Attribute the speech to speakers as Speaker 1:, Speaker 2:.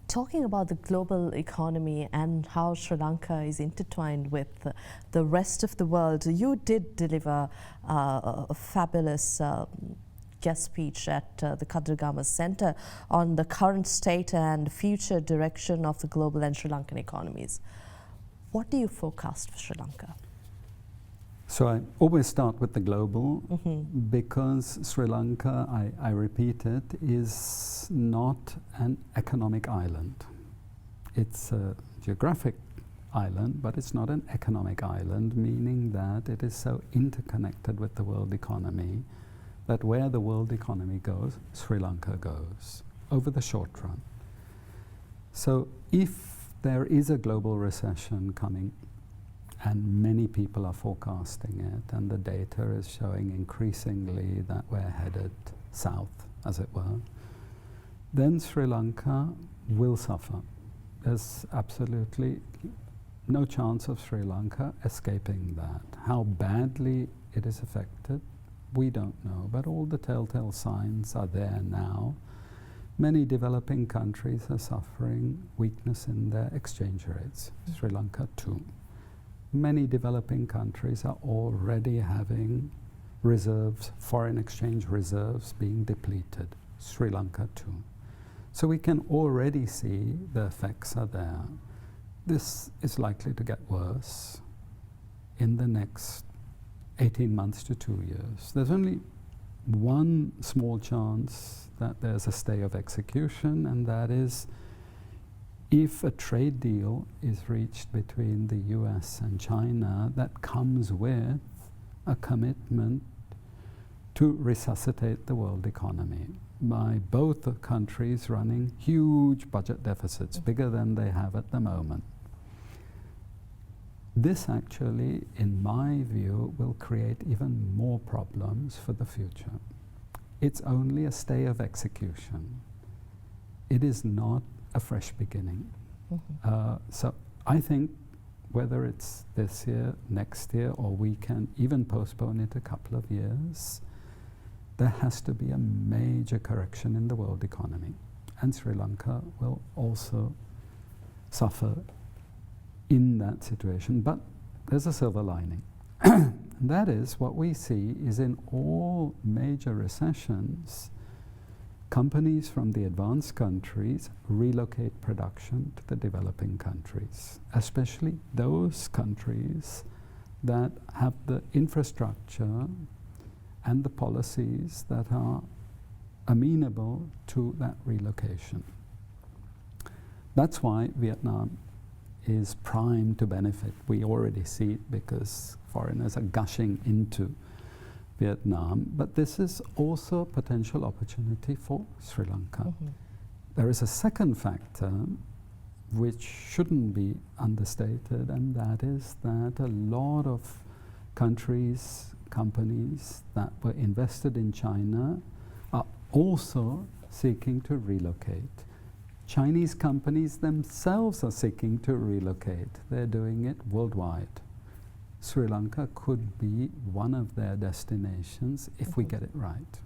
Speaker 1: Talking about the global economy and how Sri Lanka is intertwined with the rest of the world, you did deliver a fabulous guest speech at the Kadragama Center on the current state and future direction of the global and Sri Lankan economies. What do you forecast for Sri Lanka?
Speaker 2: So I always start with the global because Sri Lanka, I repeat it, is not an economic island. It's a geographic island, but it's not an economic island, meaning that it is so interconnected with the world economy that where the world economy goes, Sri Lanka goes over the short run. So if there is a global recession coming, and many people are forecasting it, and the data is showing increasingly that we're headed south, as it were, then Sri Lanka will suffer. There's absolutely no chance of Sri Lanka escaping that. How badly it is affected, we don't know, but all the telltale signs are there now. Many developing countries are suffering weakness in their exchange rates, Sri Lanka too. Many developing countries are already having reserves, foreign exchange reserves being depleted, Sri Lanka too. So we can already see the effects are there. This is likely to get worse in the next 18 months to 2 years. There's only one small chance that there's a stay of execution, and that is if a trade deal is reached between the US and China that comes with a commitment to resuscitate the world economy by both the countries running huge budget deficits, bigger than they have at the moment. This actually, in my view, will create even more problems for the future. It's only a stay of execution. It is not a fresh beginning. So I think whether it's this year, next year, or we can even postpone it a couple of years, there has to be a major correction in the world economy. And Sri Lanka will also suffer in that situation. But there's a silver lining. And that is what we see is in all major recessions, companies from the advanced countries relocate production to the developing countries, especially those countries that have the infrastructure and the policies that are amenable to that relocation. That's why Vietnam is primed to benefit. We already see it because foreigners are gushing into Vietnam, but this is also a potential opportunity for Sri Lanka. There is a second factor which shouldn't be understated, and that is that a lot of countries, companies that were invested in China are also seeking to relocate. Chinese companies themselves are seeking to relocate. They're doing it worldwide. Sri Lanka could be one of their destinations if we get it right.